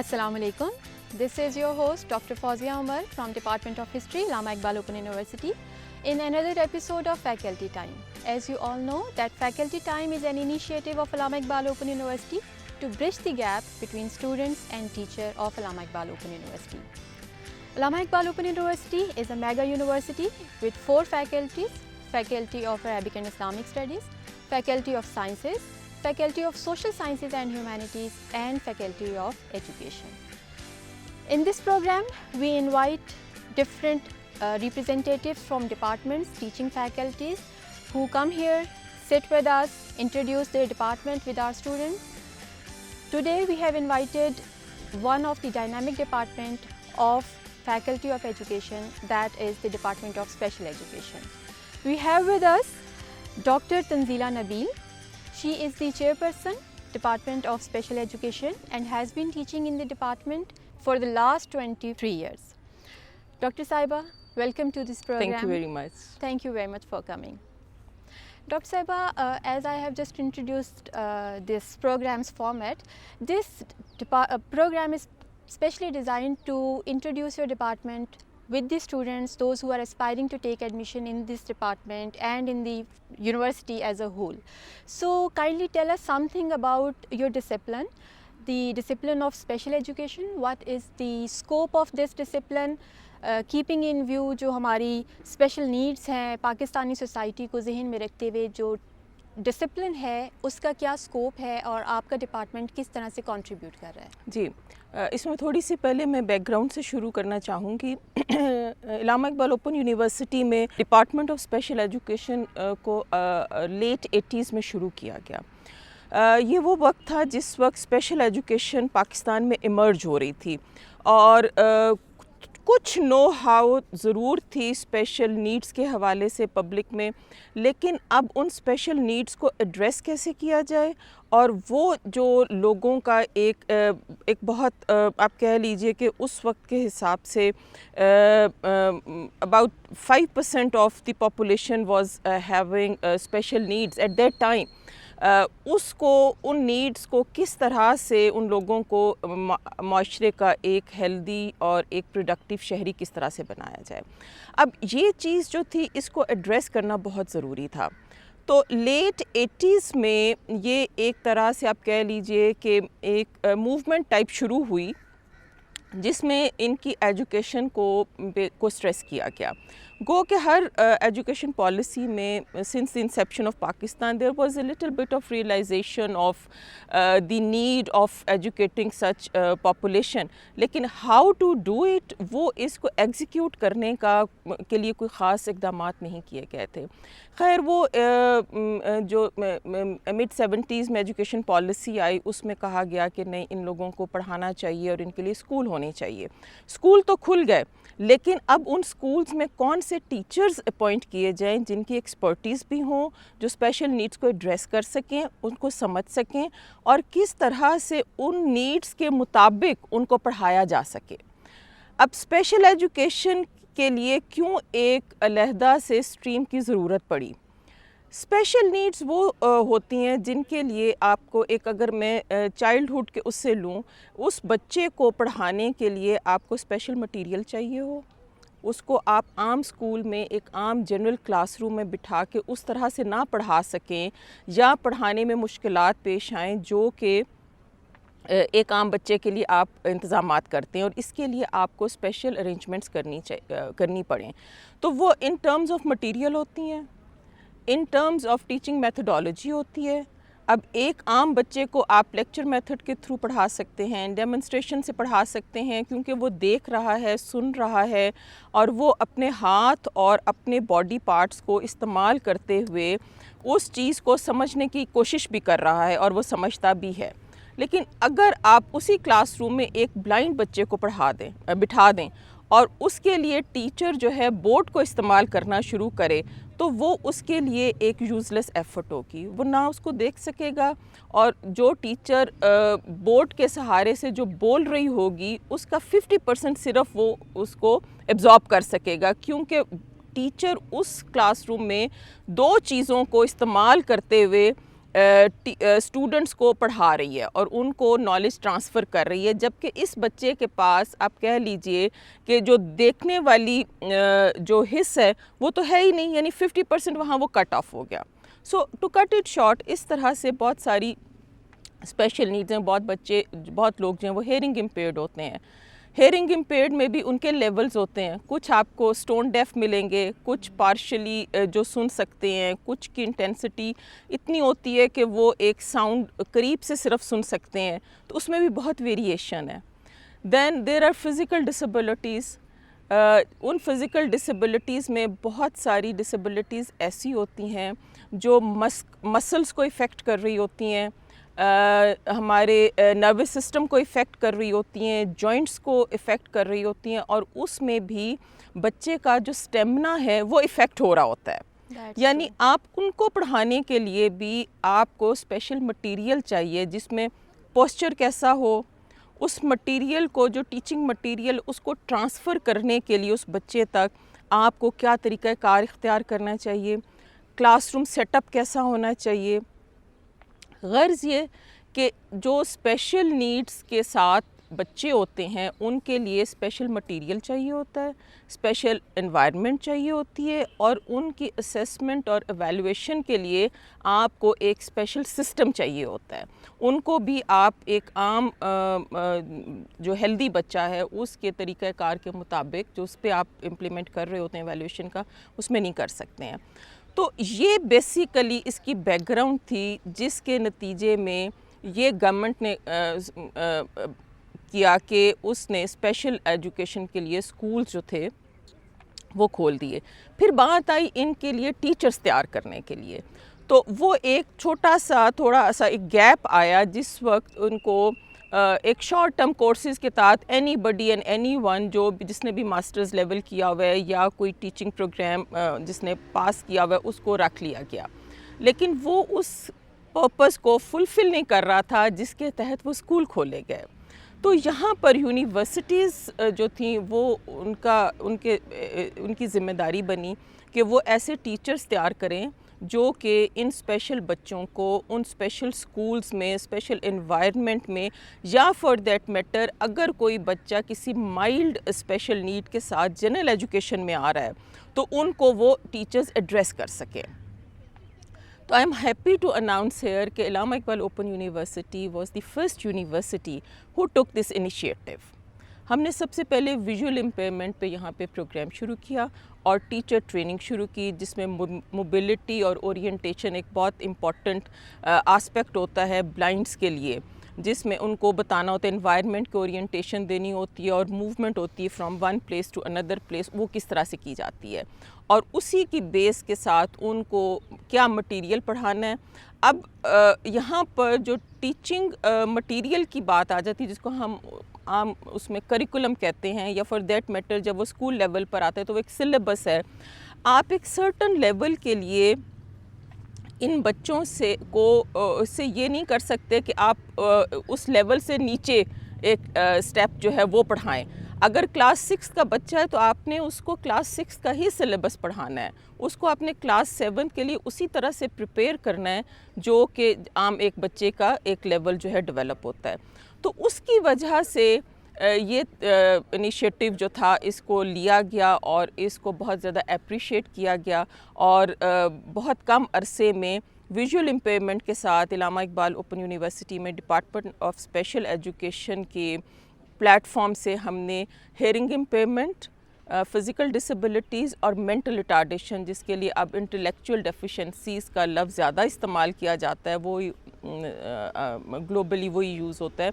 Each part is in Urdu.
Assalamu alaikum. This is your host Dr. Fawzia Umar from Department of History, Allama Iqbal Open University, in another episode of Faculty Time. As you all know that Faculty Time is an initiative of Allama Iqbal Open University to bridge the gap between students and teachers of Allama Iqbal Open University. Allama Iqbal Open University is a mega university with 4 faculties: Faculty of Arabic and Islamic Studies, Faculty of Sciences, Faculty of Social Sciences and Humanities, and Faculty of Education. In this program, we invite different representatives from departments, teaching faculties who come here, sit with us, introduce their department with our students. Today, we have invited one of the dynamic department of Faculty of Education, that is the Department of Special Education. We have with us Dr. Tanzila Nabil. She is the chairperson, Department of Special Education, and has been teaching in the department for the last 23 years. Dr. Saiba, welcome to this program. Thank you very much. Thank you very much for coming. Dr. Saiba, as I have just introduced this program's format, this program is specially designed to introduce your department with the students, those who are aspiring to take admission in this department and in the university as a whole. So kindly tell us something about your discipline, the discipline of special education. What is the scope of this discipline, keeping in view جو ہماری special needs ہیں پاکستانی سوسائٹی کو ذہن میں رکھتے ہوئے جو ڈسپلن ہے اس کا کیا اسکوپ ہے اور آپ کا ڈپارٹمنٹ کس طرح سے کنٹریبیوٹ کر رہا ہے؟ جی، اس میں تھوڑی سی پہلے میں بیک گراؤنڈ سے شروع کرنا چاہوں گی. علامہ اقبال اوپن یونیورسٹی میں ڈپارٹمنٹ آف اسپیشل ایجوکیشن کو لیٹ 80s میں شروع کیا گیا. یہ وہ وقت تھا جس وقت اسپیشل ایجوکیشن پاکستان میں ایمرج ہو رہی تھی اور کچھ نو ہاؤ ضرور تھی اسپیشل نیڈس کے حوالے سے پبلک میں، لیکن اب ان اسپیشل نیڈس کو ایڈریس کیسے کیا جائے اور وہ جو لوگوں کا ایک بہت آپ کہہ لیجئے کہ اس وقت کے حساب سے about 5% of the population was having special needs at that time. اس کو ان نیڈس کو کس طرح سے ان لوگوں کو معاشرے کا ایک ہیلدی اور ایک پروڈکٹیو شہری کس طرح سے بنایا جائے. اب یہ چیز جو تھی اس کو ایڈریس کرنا بہت ضروری تھا. تو لیٹ 80s میں یہ ایک طرح سے آپ کہہ لیجئے کہ ایک موومنٹ ٹائپ شروع ہوئی جس میں ان کی ایجوکیشن کو اسٹریس کیا گیا. گو کہ ہر ایجوکیشن پالیسی میں since the inception of Pakistan there was a little bit of realization of the need of educating such population, لیکن ہاؤ ٹو ڈو اٹ وہ اس کو ایگزیکیوٹ کرنے کے لیے کوئی خاص اقدامات نہیں کیے گئے تھے. خیر وہ جو مڈ 70s میں ایجوکیشن پالیسی آئی اس میں کہا گیا کہ نہیں، ان لوگوں کو پڑھانا چاہیے اور ان کے لیے اسکول ہونے چاہیے. اسکول تو کھل گئے لیکن اب ان اسکولز میں کون سے ٹیچرز اپوائنٹ کیے جائیں جن کی ایکسپرٹیز بھی ہوں، جو اسپیشل نیڈس کو ایڈریس کر سکیں، ان کو سمجھ سکیں اور کس طرح سے ان نیڈس کے مطابق ان کو پڑھایا جا سکے. اب اسپیشل ایجوکیشن کے لیے کیوں ایک علیحدہ سے اسٹریم کی ضرورت پڑی؟ اسپیشل نیڈس وہ ہوتی ہیں جن کے لیے آپ کو ایک، اگر میں چائلڈہڈ کے اس سے لوں، اس بچے کو پڑھانے کے لیے آپ کو اسپیشل مٹیریل چاہیے ہو، اس کو آپ عام اسکول میں ایک عام جنرل کلاس روم میں بٹھا کے اس طرح سے نہ پڑھا سکیں یا پڑھانے میں مشکلات پیش آئیں جو کہ ایک عام بچے کے لیے آپ انتظامات کرتے ہیں، اور اس کے لیے آپ کو اسپیشل ارینجمنٹس کرنی پڑیں. تو وہ ان ٹرمز آف مٹیریل ہوتی ہیں، ان ٹرمز آف ٹیچنگ میتھڈالوجی ہوتی ہے. اب ایک عام بچے کو آپ لیکچر میتھڈ کے تھرو پڑھا سکتے ہیں، ڈیمونسٹریشن سے پڑھا سکتے ہیں کیونکہ وہ دیکھ رہا ہے، سن رہا ہے اور وہ اپنے ہاتھ اور اپنے باڈی پارٹس کو استعمال کرتے ہوئے اس چیز کو سمجھنے کی کوشش بھی کر رہا ہے اور وہ سمجھتا بھی ہے. لیکن اگر آپ اسی کلاس روم میں ایک بلائنڈ بچے کو بٹھا دیں اور اس کے لیے ٹیچر جو ہے بورڈ کو استعمال کرنا شروع کرے تو وہ اس کے لیے ایک یوزلیس ایفرٹ ہوگی. وہ نہ اس کو دیکھ سکے گا اور جو ٹیچر بورڈ کے سہارے سے جو بول رہی ہوگی اس کا 50% صرف وہ اس کو ایبزارب کر سکے گا، کیونکہ ٹیچر اس کلاس روم میں دو چیزوں کو استعمال کرتے ہوئے اسٹوڈنٹس کو پڑھا رہی ہے اور ان کو نالج ٹرانسفر کر رہی ہے، جبکہ اس بچے کے پاس آپ کہہ لیجئے کہ جو دیکھنے والی جو حص ہے وہ تو ہے ہی نہیں، یعنی 50% وہاں وہ کٹ آف ہو گیا. سو ٹو کٹ اٹ شارٹ، اس طرح سے بہت ساری اسپیشل نیڈز ہیں. بہت لوگ جو ہیں وہ ہیئرنگ امپیئرڈ ہوتے ہیں. ہیئرنگ امپیئرڈ میں بھی ان کے لیولز ہوتے ہیں. کچھ آپ کو سٹون ڈیف ملیں گے، کچھ پارشلی جو سن سکتے ہیں، کچھ کی انٹینسٹی اتنی ہوتی ہے کہ وہ ایک ساؤنڈ قریب سے صرف سن سکتے ہیں، تو اس میں بھی بہت ویریشن ہے. Then there are physical disabilities. ان فزیکل ڈسیبلٹیز میں بہت ساری ڈسیبلٹیز ایسی ہوتی ہیں جو مسلس کو افیکٹ کر رہی ہوتی ہیں، ہمارے نروس سسٹم کو افیکٹ کر رہی ہوتی ہیں، جوائنٹس کو افیکٹ کر رہی ہوتی ہیں، اور اس میں بھی بچے کا جو اسٹیمنا ہے وہ افیکٹ ہو رہا ہوتا ہے. یعنی آپ ان کو پڑھانے کے لیے بھی آپ کو اسپیشل مٹیریل چاہیے جس میں پوسچر کیسا ہو. اس مٹیریل کو، جو ٹیچنگ مٹیریل، اس کو ٹرانسفر کرنے کے لیے اس بچے تک آپ کو کیا طریقہ کار اختیار کرنا چاہیے، کلاس روم سیٹ اپ کیسا ہونا چاہیے. غرض یہ کہ جو اسپیشل نیڈس کے ساتھ بچے ہوتے ہیں ان کے لیے اسپیشل مٹیریل چاہیے ہوتا ہے، اسپیشل انوائرمنٹ چاہیے ہوتی ہے، اور ان کی اسیسمنٹ اور ایویلویشن کے لیے آپ کو ایک اسپیشل سسٹم چاہیے ہوتا ہے. ان کو بھی آپ ایک عام جو ہیلدی بچہ ہے اس کے طریقہ کار کے مطابق جو اس پہ آپ امپلیمنٹ کر رہے ہوتے ہیں ایویلویشن کا، اس میں نہیں کر سکتے ہیں. تو یہ بیسیکلی اس کی بیک گراؤنڈ تھی جس کے نتیجے میں یہ گورنمنٹ نے کیا کہ اس نے اسپیشل ایجوکیشن کے لیے اسکولز جو تھے وہ کھول دیے. پھر بات آئی ان کے لیے ٹیچرز تیار کرنے کے لیے، تو وہ ایک چھوٹا سا تھوڑا سا ایک گیپ آیا جس وقت ان کو ایک شارٹ ٹرم کورسز کے تحت anybody and anyone جس نے بھی ماسٹرز لیول کیا ہوا ہے یا کوئی ٹیچنگ پروگرام جس نے پاس کیا ہوا ہے اس کو رکھ لیا گیا. لیکن وہ اس پرپس کو فلفل نہیں کر رہا تھا جس کے تحت وہ اسکول کھولے گئے. تو یہاں پر یونیورسٹیز جو تھیں وہ ان کی ذمہ داری بنی کہ وہ ایسے ٹیچرز تیار کریں جو کہ ان اسپیشل بچوں کو ان اسپیشل اسکولز میں، اسپیشل انوائرمنٹ میں، یا فار دیٹ میٹر اگر کوئی بچہ کسی مائلڈ اسپیشل نیڈ کے ساتھ جنرل ایجوکیشن میں آ رہا ہے تو ان کو وہ ٹیچرز ایڈریس کر سکیں. تو I am happy to announce here کہ Allama Iqbal Open University was the first university who took this initiative. ہم نے سب سے پہلے ویژول امپیئرمنٹ پہ یہاں پہ پروگرام شروع کیا اور ٹیچر ٹریننگ شروع کی، جس میں موبلٹی اور اورینٹیشن ایک بہت امپورٹنٹ آسپیکٹ ہوتا ہے بلائنڈس کے لیے، جس میں ان کو بتانا ہوتا ہے انوائرمنٹ کو اورینٹیشن دینی ہوتی ہے اور موومنٹ ہوتی ہے from one place to another place, وہ کس طرح سے کی جاتی ہے، اور اسی کی بیس کے ساتھ ان کو کیا مٹیریل پڑھانا ہے. اب یہاں پر جو ٹیچنگ مٹیریل کی بات آ جاتی ہے جس کو ہم عام اس میں کریکولم کہتے ہیں، یا فار دیٹ میٹر جب وہ اسکول لیول پر آتا ہے تو وہ ایک سلیبس ہے. آپ ایک سرٹن لیول کے لیے ان بچوں سے یہ نہیں کر سکتے کہ آپ اس لیول سے نیچے ایک سٹیپ جو ہے وہ پڑھائیں. اگر کلاس 6 کا بچہ ہے تو آپ نے اس کو کلاس 6 کا ہی سلیبس پڑھانا ہے، اس کو آپ نے کلاس 7 کے لیے اسی طرح سے پریپیئر کرنا ہے جو کہ عام ایک بچے کا ایک لیول جو ہے ڈیولپ ہوتا ہے. تو اس کی وجہ سے یہ انیشیٹو جو تھا اس کو لیا گیا اور اس کو بہت زیادہ اپریشیٹ کیا گیا، اور بہت کم عرصے میں ویژول امپیئرمنٹ کے ساتھ علامہ اقبال اوپن یونیورسٹی میں ڈپارٹمنٹ آف اسپیشل ایجوکیشن کے پلیٹ فارم سے ہم نے ہیئرنگ امپیئرمنٹ، فزیکل ڈسیبلٹیز اور مینٹل ریٹارڈیشن، جس کے لیے اب انٹلیکچوئل ڈیفیشنسیز کا لفظ زیادہ استعمال کیا جاتا ہے، وہ گلوبلی وہی یوز ہوتا ہے،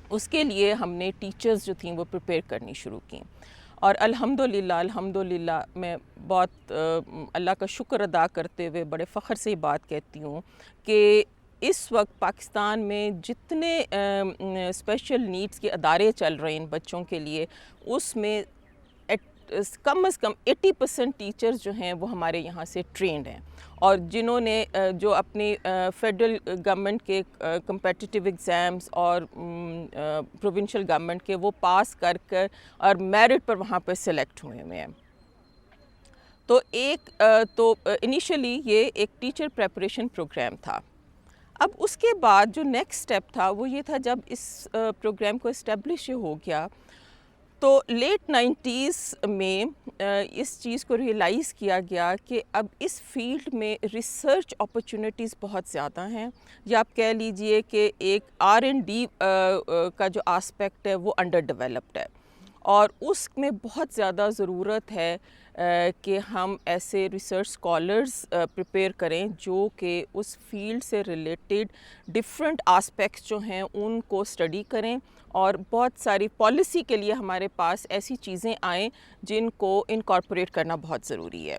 اس کے لیے ہم نے ٹیچرز جو تھیں وہ پریپیئر کرنی شروع کی. اور الحمدللہ میں بہت اللہ کا شکر ادا کرتے ہوئے بڑے فخر سے یہ بات کہتی ہوں کہ اس وقت پاکستان میں جتنے اسپیشل نیڈز کے ادارے چل رہے ہیں ان بچوں کے لیے، اس میں کم از کم 80% ٹیچرز جو ہیں وہ ہمارے یہاں سے ٹرینڈ ہیں، اور جنہوں نے جو اپنی فیڈرل گورنمنٹ کے کمپیٹیٹیو ایگزامز اور پروونشل گورنمنٹ کے وہ پاس کر اور میرٹ پر وہاں پہ سلیکٹ ہوئے ہیں. تو انیشلی یہ ایک ٹیچر پریپریشن پروگرام تھا اب اس کے بعد جو نیکسٹ اسٹیپ تھا وہ یہ تھا، جب اس پروگرام کو اسٹیبلش ہو گیا تو لیٹ 90s میں اس چیز کو ریئلائز کیا گیا کہ اب اس فیلڈ میں ریسرچ اپرچونیٹیز بہت زیادہ ہیں، یا آپ کہہ لیجئے کہ ایک R&D کا جو آسپیکٹ ہے وہ انڈر ڈیولپڈ ہے، اور اس میں بہت زیادہ ضرورت ہے کہ ہم ایسے ریسرچ اسکالرز پریپیئر کریں جو کہ اس فیلڈ سے ریلیٹڈ ڈفرینٹ آسپیکٹس جو ہیں ان کو اسٹڈی کریں، اور بہت ساری پالیسی کے لیے ہمارے پاس ایسی چیزیں آئیں جن کو انکارپوریٹ کرنا بہت ضروری ہے۔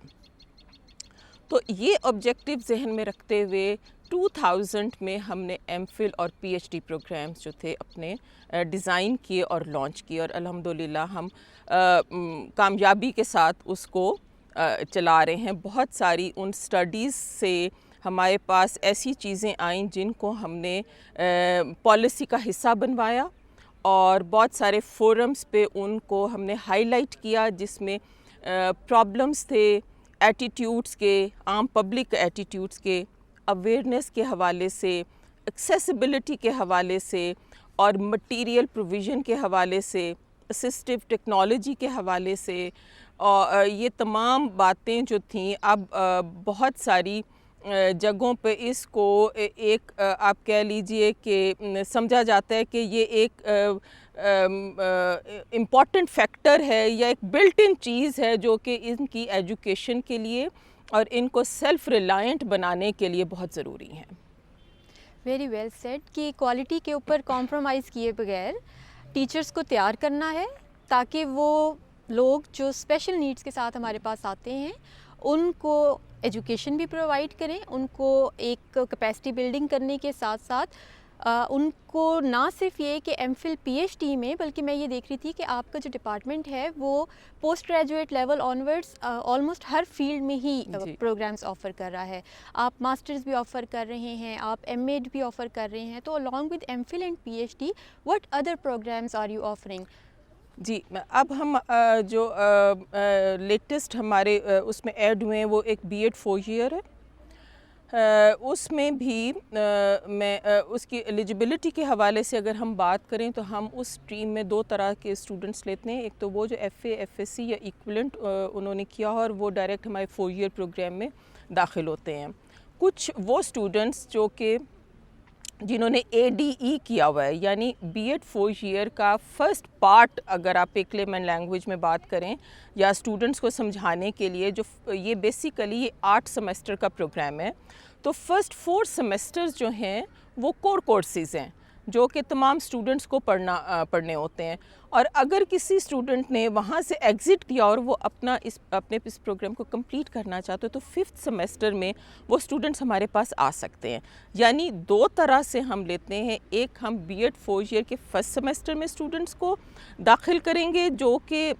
تو یہ آبجیکٹیو ذہن میں رکھتے ہوئے 2000 میں ہم نے ایم فل اور پی ایچ ڈی پروگرامز جو تھے اپنے ڈیزائن کیے اور لانچ کیے، اور الحمدللہ ہم کامیابی کے ساتھ اس کو چلا رہے ہیں۔ بہت ساری ان اسٹڈیز سے ہمارے پاس ایسی چیزیں آئیں جن کو ہم نے پالیسی کا حصہ بنوایا، اور بہت سارے فورمز پہ ان کو ہم نے ہائی لائٹ کیا، جس میں پرابلمز تھے ایٹیٹیوڈز کے، عام پبلک ایٹیٹیوڈز کے، اویئرنیس کے حوالے سے، ایکسیسیبلٹی کے حوالے سے، اور مٹیریل پروویژن کے حوالے سے، اسسٹیو ٹیکنالوجی کے حوالے سے، اور یہ تمام باتیں جو تھیں اب بہت ساری جگہوں پہ اس کو ایک آپ کہہ لیجئے کہ سمجھا جاتا ہے کہ یہ ایک امپورٹنٹ فیکٹر ہے یا ایک بلٹ ان چیز ہے جو کہ ان کی ایجوکیشن کے لیے اور ان کو سیلف ریلائنٹ بنانے کے لیے بہت ضروری ہیں۔ ویری ویل سیڈ کہ کوالٹی کے اوپر کمپرومائز کیے بغیر ٹیچرز کو تیار کرنا ہے تاکہ وہ لوگ جو اسپیشل نیڈس کے ساتھ ہمارے پاس آتے ہیں ان کو ایجوکیشن بھی پرووائڈ کریں، ان کو ایک کیپیسٹی بلڈنگ کرنے کے ساتھ ساتھ ان کو نہ صرف یہ کہ M Phil P H D میں، بلکہ میں یہ دیکھ رہی تھی کہ آپ کا جو ڈپارٹمنٹ ہے وہ post graduate level honours almost ہر فیلڈ میں ہی پروگرامس آفر کر رہا ہے۔ آپ ماسٹرز بھی آفر کر رہے ہیں، آپ ایم ایڈ بھی آفر کر رہے ہیں، تو along with M Phil and P H D what other programs are you offering؟ جی، اب ہم جو لیٹسٹ ہمارے اس میں ایڈ ہوئے ہیں وہ ایک بی ایڈ 4 ایئر ہے، اس میں بھی میں اس کی ایلیجبلٹی کے حوالے سے اگر ہم بات کریں تو ہم اس اسٹریم میں 2 طرح کے اسٹوڈنٹس لیتے ہیں۔ ایک تو وہ جو F A F S C یا ایکولنٹ انہوں نے کیا اور وہ ڈائریکٹ ہمارے 4 ایئر پروگرام میں داخل ہوتے ہیں۔ کچھ وہ اسٹوڈنٹس جو کہ جنہوں نے اے ڈی ای کیا ہوا ہے، یعنی بی ایڈ 4 ایئر کا فرسٹ پارٹ، اگر آپ ایک لیمن لینگویج میں بات کریں یا اسٹوڈنٹس کو سمجھانے کے لیے، جو یہ بیسیکلی یہ 8 سیمسٹر کا پروگرام ہے، تو فرسٹ 4 سیمسٹرز جو ہیں وہ کور کورسز ہیں جو کہ تمام اسٹوڈنٹس کو پڑھنے ہوتے ہیں، اور اگر کسی اسٹوڈنٹ نے وہاں سے ایگزٹ کیا اور وہ اپنے اس پروگرام کو کمپلیٹ کرنا چاہتے تو 5th سیمسٹر میں وہ اسٹوڈنٹس ہمارے پاس آ سکتے ہیں۔ یعنی 2 طرح سے ہم لیتے ہیں، ایک ہم بی ایڈ 4 ایئر کے فرسٹ سیمسٹر میں اسٹوڈنٹس کو داخل کریں گے جو کہ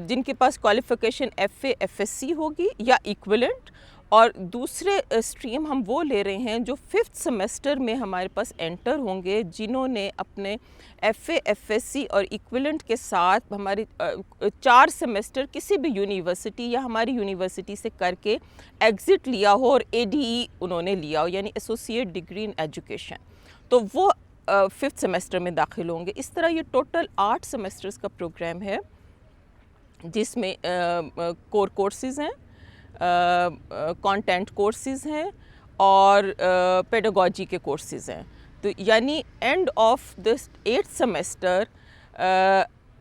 جن کے پاس qualification F A F S C ہوگی یا ایکولنٹ، اور دوسرے اسٹریم ہم وہ لے رہے ہیں جو 5th سیمسٹر میں ہمارے پاس انٹر ہوں گے، جنہوں نے اپنے F A F S C اور ایکولنٹ کے ساتھ ہماری 4 سیمسٹر کسی بھی یونیورسٹی یا ہماری یونیورسٹی سے کر کے ایگزٹ لیا ہو اور اے ڈی ای انہوں نے لیا ہو، یعنی ایسوسیٹ ڈگری ان ایجوکیشن، تو وہ 5th سیمسٹر میں داخل ہوں گے۔ اس طرح یہ ٹوٹل 8 سیمسٹرز کا پروگرام ہے جس میں کور کورسز ہیں، کانٹینٹ کورسز ہیں اور پیڈاگوجی کے کورسز ہیں۔ تو یعنی and of this 8th semester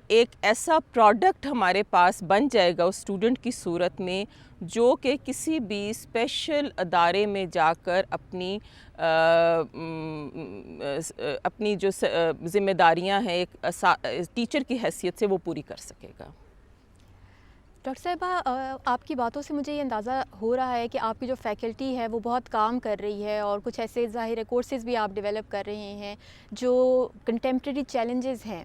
ایک ایسا پروڈکٹ ہمارے پاس بن جائے گا اس اسٹوڈنٹ کی صورت میں جو کہ کسی بھی اسپیشل ادارے میں جا کر اپنی جو ذمہ داریاں ہیں ایک ٹیچر کی حیثیت سے وہ پوری کر سکے گا۔ ڈاکٹر صاحبہ، آپ کی باتوں سے مجھے یہ اندازہ ہو رہا ہے کہ آپ کی جو فیکلٹی ہے وہ بہت کام کر رہی ہے، اور کچھ ایسے ظاہر ہے کورسز بھی آپ ڈیولپ کر رہے ہیں جو کنٹمپریری چیلنجز ہیں،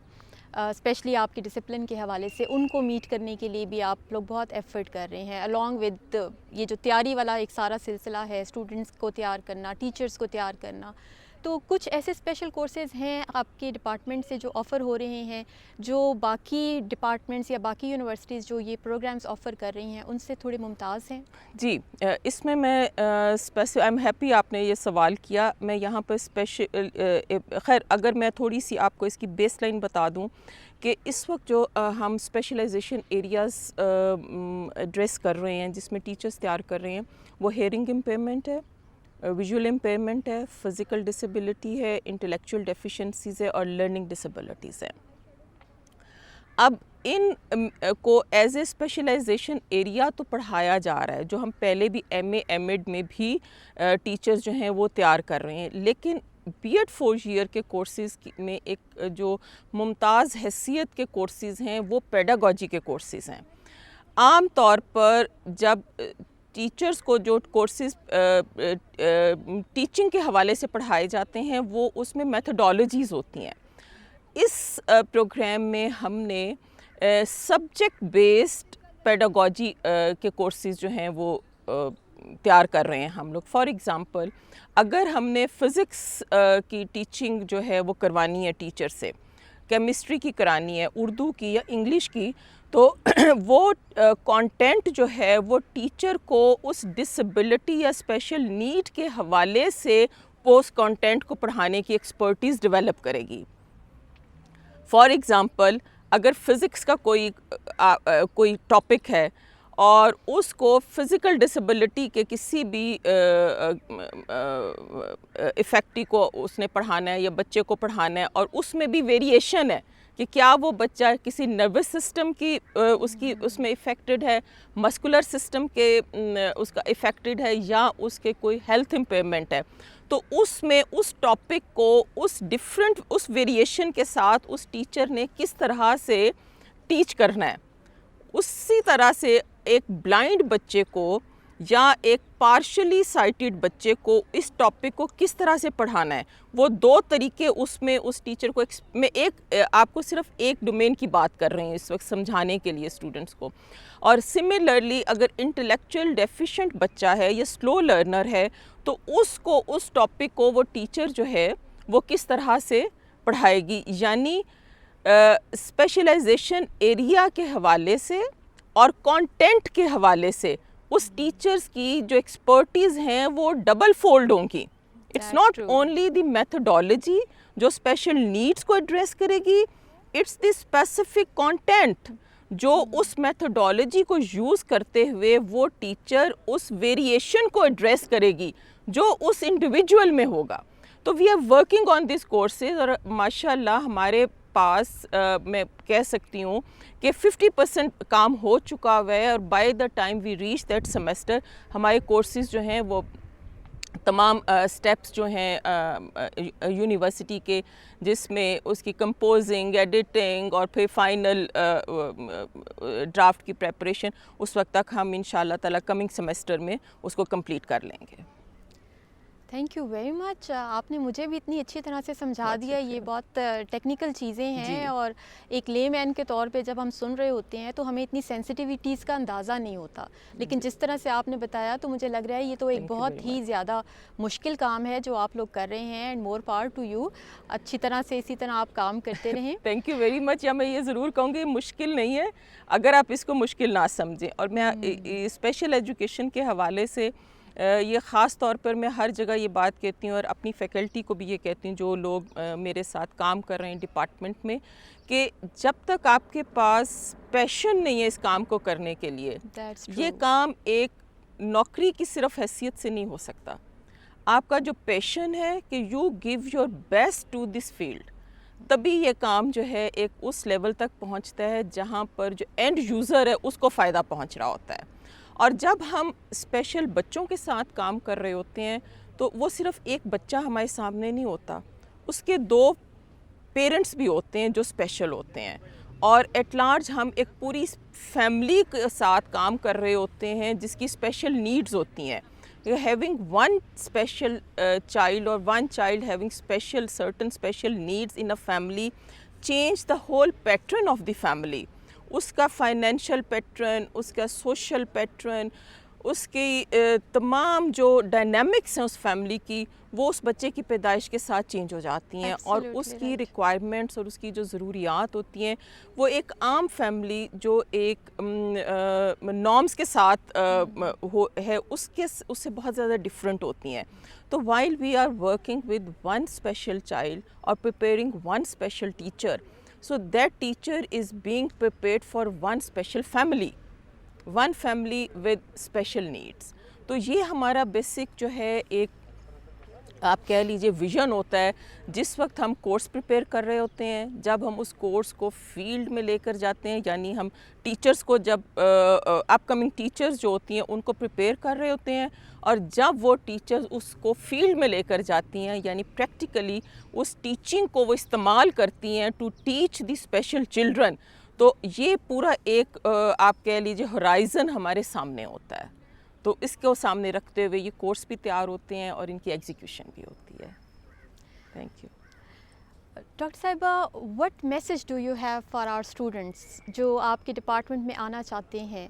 اسپیشلی آپ کے ڈسپلن کے حوالے سے، ان کو میٹ کرنے کے لیے بھی آپ لوگ بہت ایفرٹ کر رہے ہیں، along with یہ جو تیاری والا ایک سارا سلسلہ ہے، اسٹوڈنٹس کو تیار کرنا، ٹیچرز کو تیار کرنا۔ تو کچھ ایسے اسپیشل کورسز ہیں آپ کے ڈپارٹمنٹ سے جو آفر ہو رہے ہیں جو باقی ڈپارٹمنٹس یا باقی یونیورسٹیز جو یہ پروگرامز آفر کر رہی ہیں ان سے تھوڑے ممتاز ہیں؟ جی اس میں آئی ایم ہیپی آپ نے یہ سوال کیا. میں یہاں پر خیر اگر میں تھوڑی سی آپ کو اس کی بیس لائن بتا دوں کہ اس وقت جو ہم اسپیشلائزیشن ایریاز ایڈریس کر رہے ہیں جس میں ٹیچرز تیار کر رہے ہیں وہ ہیئرنگ امپیئرمنٹ ہے, ویژول امپیئرمنٹ ہے, فزیکل ڈسیبلٹی ہے, انٹلیکچوئل ڈیفیشنسیز ہے اور لرننگ ڈسیبلٹیز ہیں. اب ان کو ایز اے اسپیشلائزیشن ایریا تو پڑھایا جا رہا ہے جو ہم پہلے بھی ایم اے ایم ایڈ میں بھی ٹیچرز جو ہیں وہ تیار کر رہے ہیں, لیکن بی ایڈ 4 ایئر کے کورسز میں ایک جو ممتاز حیثیت کے کورسز ہیں وہ پیڈاگوجی کے کورسز ہیں. عام طور پر جب ٹیچرز کو جو کورسز ٹیچنگ کے حوالے سے پڑھائے جاتے ہیں وہ اس میں میتھڈالوجیز ہوتی ہیں. اس پروگرام میں ہم نے سبجیکٹ بیسڈ پیڈاگوجی کے کورسز جو ہیں وہ تیار کر رہے ہیں ہم لوگ. فار ایگزامپل اگر ہم نے فزکس کی ٹیچنگ جو ہے وہ کروانی ہے ٹیچر سے, کیمسٹری کی کرانی ہے, اردو کی یا انگلش کی, تو وہ کانٹینٹ جو ہے وہ ٹیچر کو اس ڈسیبلٹی یا اسپیشل نیڈ کے حوالے سے پوسٹ کانٹینٹ کو پڑھانے کی ایکسپرٹیز ڈیولپ کرے گی. فار ایگزامپل اگر فزکس کا کوئی ٹاپک ہے اور اس کو فزیکل ڈسیبلٹی کے کسی بھی افیکٹی کو اس نے پڑھانا ہے یا بچے کو پڑھانا ہے اور اس میں بھی ویریشن ہے کہ کیا وہ بچہ کسی نروس سسٹم کی اس میں افیکٹڈ ہے, مسکولر سسٹم کے اس کا افیکٹڈ ہے یا اس کے کوئی ہیلتھ امپیئرمنٹ ہے, تو اس میں اس ٹاپک کو اس ویریشن کے ساتھ اس ٹیچر نے کس طرح سے ٹیچ کرنا ہے. اسی طرح سے ایک بلائنڈ بچے کو یا ایک پارشلی سائٹڈ بچے کو اس ٹاپک کو کس طرح سے پڑھانا ہے, وہ 2 طریقے اس میں اس ٹیچر کو میں آپ کو صرف ایک ڈومین کی بات کر رہے ہیں اس وقت سمجھانے کے لیے اسٹوڈنٹس کو. اور سملرلی اگر انٹلیکچوئل ڈیفیشنٹ بچہ ہے یا سلو لرنر ہے تو اس کو اس ٹاپک کو وہ ٹیچر جو ہے وہ کس طرح سے پڑھائے گی. یعنی اسپیشلائزیشن ایریا کے حوالے سے اور کانٹینٹ کے حوالے سے اس ٹیچرز کی جو ایکسپرٹیز ہیں وہ ڈبل فولڈ ہوں گی. It's not only the methodology جو اسپیشل نیڈس کو ایڈریس کرے گی, اٹس دی اسپیسیفک کانٹینٹ جو اس میتھڈالوجی کو یوز کرتے ہوئے وہ ٹیچر اس ویریشن کو ایڈریس کرے گی جو اس انڈیویجول میں ہوگا. تو we are working on these courses اور ماشاء اللہ ہمارے پاس میں کہہ سکتی ہوں کہ 50% کام ہو چکا ہوا ہے اور by the time we reach that semester ہمارے کورسز جو ہیں وہ تمام سٹیپس جو ہیں یونیورسٹی کے, جس میں اس کی کمپوزنگ, ایڈیٹنگ اور پھر فائنل ڈرافٹ کی پریپریشن, اس وقت تک ہم انشاءاللہ تعالیٰ کمنگ سیمسٹر میں اس کو کمپلیٹ کر لیں گے. تھینک یو ویری مچ. آپ نے مجھے بھی اتنی اچھی طرح سے سمجھا دیا. یہ بہت ٹیکنیکل چیزیں ہیں اور ایک لے مین کے طور پہ جب ہم سن رہے ہوتے ہیں تو ہمیں اتنی سینسٹیوٹیز کا اندازہ نہیں ہوتا, لیکن جس طرح سے آپ نے بتایا تو مجھے لگ رہا ہے یہ تو ایک بہت ہی زیادہ مشکل کام ہے جو آپ لوگ کر رہے ہیں. And more power to you. اچھی طرح سے اسی طرح آپ کام کرتے رہیں. Thank you very much. یا میں یہ ضرور کہوں گی مشکل نہیں ہے اگر آپ اس کو مشکل نہ سمجھیں. اور میں اسپیشل ایجوکیشن کے حوالے سے یہ خاص طور پر میں ہر جگہ یہ بات کہتی ہوں اور اپنی فیکلٹی کو بھی یہ کہتی ہوں جو لوگ میرے ساتھ کام کر رہے ہیں ڈپارٹمنٹ میں, کہ جب تک آپ کے پاس پیشن نہیں ہے اس کام کو کرنے کے لیے, یہ کام ایک نوکری کی صرف حیثیت سے نہیں ہو سکتا. آپ کا جو پیشن ہے کہ you give your best to this field, تبھی یہ کام جو ہے ایک اس لیول تک پہنچتا ہے جہاں پر جو اینڈ یوزر ہے اس کو فائدہ پہنچ رہا ہوتا ہے. اور جب ہم اسپیشل بچوں کے ساتھ کام کر رہے ہوتے ہیں تو وہ صرف ایک بچہ ہمارے سامنے نہیں ہوتا, اس کے 2 پیرنٹس بھی ہوتے ہیں جو اسپیشل ہوتے ہیں, اور ایٹ لارج ہم ایک پوری فیملی کے ساتھ کام کر رہے ہوتے ہیں جس کی اسپیشل نیڈز ہوتی ہیں. Having one special child or one child having certain special needs in a family change the whole pattern of the family. اس کا فائنینشیل پیٹرن, اس کا سوشل پیٹرن, اس کی تمام جو ڈائنامکس ہیں اس فیملی کی وہ اس بچے کی پیدائش کے ساتھ چینج ہو جاتی ہیں اور اس کی ریکوائرمنٹس اور اس کی جو ضروریات ہوتی ہیں وہ ایک عام فیملی جو ایک نارمس کے ساتھ ہے اس سے بہت زیادہ ڈفرینٹ ہوتی ہیں. تو while we are working with one special child or preparing one special teacher, so that teacher is being prepared for one special family with special needs. تو یہ ہمارا بیسک جو ہے ایک آپ کہہ لیجئے ویژن ہوتا ہے جس وقت ہم کورس پریپیئر کر رہے ہوتے ہیں, جب ہم اس کورس کو فیلڈ میں لے کر جاتے ہیں, یعنی ہم ٹیچرز کو جب اپ کمنگ ٹیچرز جو ہوتی ہیں ان کو پریپیئر کر رہے ہوتے ہیں, اور جب وہ ٹیچرز اس کو فیلڈ میں لے کر جاتی ہیں یعنی پریکٹیکلی اس ٹیچنگ کو وہ استعمال کرتی ہیں to teach the special children, تو یہ پورا ایک آپ کہہ لیجیے ہورائزن ہمارے سامنے ہوتا ہے. تو اس کو سامنے رکھتے ہوئے یہ کورس بھی تیار ہوتے ہیں اور ان کی ایگزیکیوشن بھی ہوتی ہے. Thank you. ڈاکٹر صاحبہ, what message do you have for our students جو آپ کے ڈپارٹمنٹ میں آنا چاہتے ہیں,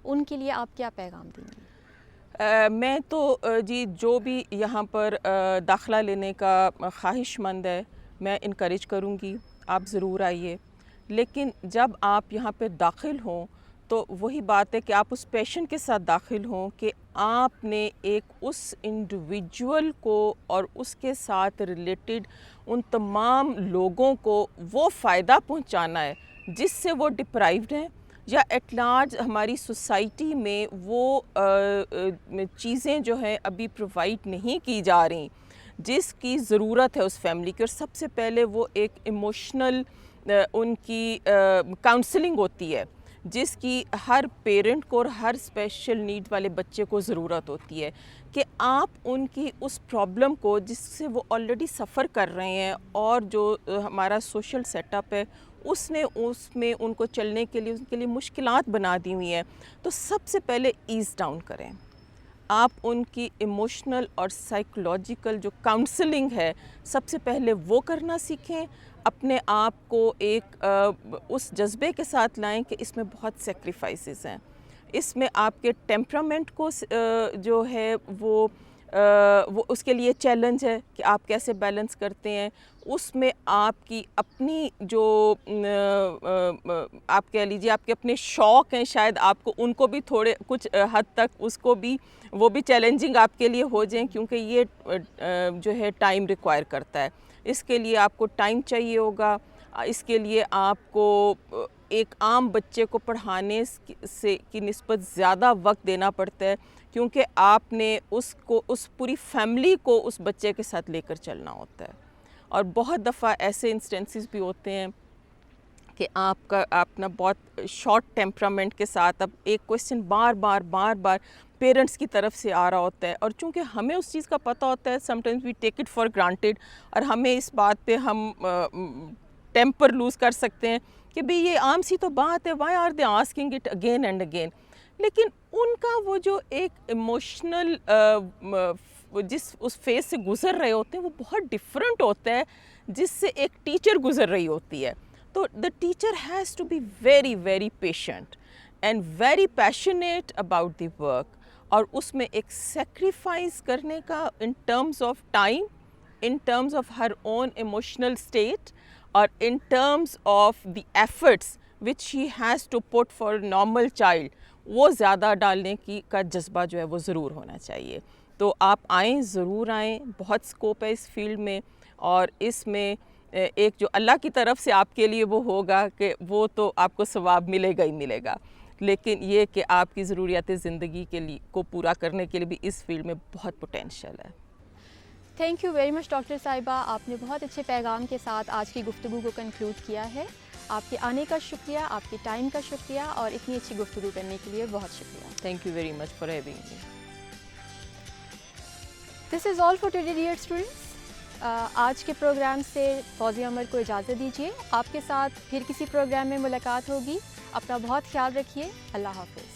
ان کے لیے آپ کیا پیغام دیں گے؟ میں تو جی جو بھی یہاں پر داخلہ لینے کا خواہش مند ہے میں انکریج کروں گی آپ ضرور آئیے, لیکن جب آپ یہاں پہ داخل ہوں تو وہی بات ہے کہ آپ اس پیشن کے ساتھ داخل ہوں کہ آپ نے ایک اس انڈیویجول کو اور اس کے ساتھ ریلیٹڈ ان تمام لوگوں کو وہ فائدہ پہنچانا ہے جس سے وہ ڈپرائیوڈ ہیں یا ایٹ لارج ہماری سوسائٹی میں وہ چیزیں جو ہیں ابھی پرووائڈ نہیں کی جا رہی جس کی ضرورت ہے اس فیملی کی. اور سب سے پہلے وہ ایک ایموشنل ان کی کاؤنسلنگ ہوتی ہے جس کی ہر پیرنٹ کو اور ہر اسپیشل نیڈ والے بچے کو ضرورت ہوتی ہے کہ آپ ان کی اس پرابلم کو جس سے وہ آلریڈی سفر کر رہے ہیں اور جو ہمارا سوشل سیٹ اپ ہے اس میں ان کو چلنے کے لیے ان کے لیے مشکلات بنا دی ہوئی ہیں, تو سب سے پہلے ایز ڈاؤن کریں. آپ ان کی ایموشنل اور سائیکولوجیکل جو کاؤنسلنگ ہے سب سے پہلے وہ کرنا سیکھیں, اپنے آپ کو ایک اس جذبے کے ساتھ لائیں کہ اس میں بہت سیکریفائسز ہیں, اس میں آپ کے ٹیمپرامنٹ کو جو ہے وہ اس کے لیے چیلنج ہے کہ آپ کیسے بیلنس کرتے ہیں, اس میں آپ کی اپنی جو آپ کہہ لیجیے آپ کے اپنے شوق ہیں شاید آپ کو ان کو بھی تھوڑے کچھ حد تک اس کو بھی وہ بھی چیلنجنگ آپ کے لیے ہو جائیں, کیونکہ یہ جو ہے ٹائم ریکوائر کرتا ہے. اس کے لیے آپ کو ٹائم چاہیے ہوگا, اس کے لیے آپ کو ایک عام بچے کو پڑھانے سے کی نسبت زیادہ وقت دینا پڑتا ہے کیونکہ آپ نے اس پوری فیملی کو اس بچے کے ساتھ لے کر چلنا ہوتا ہے. اور بہت دفعہ ایسے انسٹنسز بھی ہوتے ہیں کہ آپ کا اپنا بہت شارٹ ٹیمپرامنٹ کے ساتھ اب ایک کویسچن بار بار پیرنٹس کی طرف سے آ رہا ہوتا ہے, اور چونکہ ہمیں اس چیز کا پتہ ہوتا ہے sometimes we take it for granted, اور ہمیں اس بات پہ ہم ٹیمپر لوز کر سکتے ہیں کہ بھئی یہ عام سی تو بات ہے, why are they asking it again and again. لیکن ان کا وہ جو ایک ایموشنل جس اس فیز سے گزر رہے ہوتے ہیں وہ بہت ڈفرینٹ ہوتا ہے جس سے ایک ٹیچر گزر رہی ہوتی ہے. تو the teacher has to be very very patient and very passionate about the work, اور اس میں ایک سیکریفائز کرنے کا in terms of time, in terms of her own emotional state, اور in terms of the efforts which he has to put for normal child, وہ زیادہ ڈالنے کا جذبہ جو ہے وہ ضرور ہونا چاہیے. تو آپ آئیں, ضرور آئیں, بہت اسکوپ ہے اس فیلڈ میں, اور اس میں ایک جو اللہ کی طرف سے آپ کے لیے وہ ہوگا کہ وہ تو آپ کو ثواب ملے گا ہی ملے گا, لیکن یہ کہ آپ کی ضروریات زندگی کے لیے کو پورا کرنے کے لیے بھی اس فیلڈ میں بہت پوٹینشیل ہے. Thank you very much doctor صاحبہ, آپ نے بہت اچھے پیغام کے ساتھ آج کی گفتگو کو کنکلوڈ کیا ہے. آپ کے آنے کا شکریہ, آپ کے ٹائم کا شکریہ, اور اتنی اچھی گفتگو کرنے کے لیے بہت شکریہ. Thank you very much for having me. This is all for today dear students. آج کے پروگرام سے فوزیہ عمر کو اجازت دیجیے. آپ کے ساتھ پھر کسی پروگرام میں ملاقات ہوگی. اپنا بہت خیال رکھیے. اللہ حافظ.